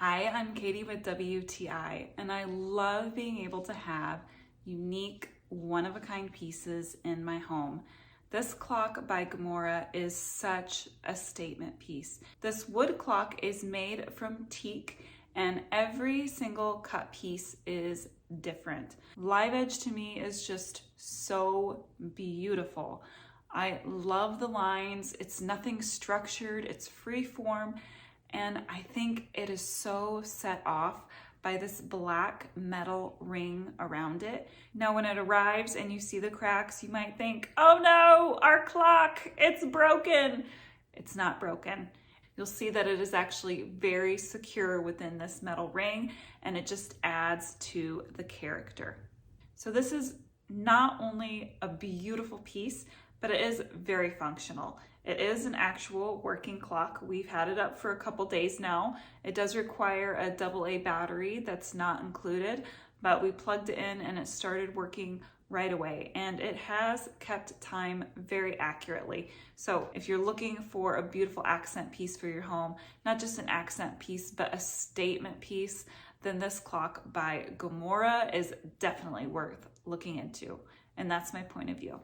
Hi, I'm Katie with WTI, and I love being able to have unique, one-of-a-kind pieces in my home. This clock by Gamoora is such a statement piece. This wood clock is made from teak, and every single cut piece is different. Live edge to me is just so beautiful. I love the lines. It's nothing structured, it's free form. And I think it is so set off by this black metal ring around it. Now, when it arrives and you see the cracks, you might think, oh no, our clock, it's broken. It's not broken. You'll see that it is actually very secure within this metal ring, and it just adds to the character. So this is not only a beautiful piece, but it is very functional. It is an actual working clock. We've had it up for a couple days now. It does require a AA battery that's not included, but we plugged it in and it started working right away, and it has kept time very accurately. So if you're looking for a beautiful accent piece for your home, not just an accent piece, but a statement piece, then this clock by Gamoora is definitely worth looking into. And that's my point of view.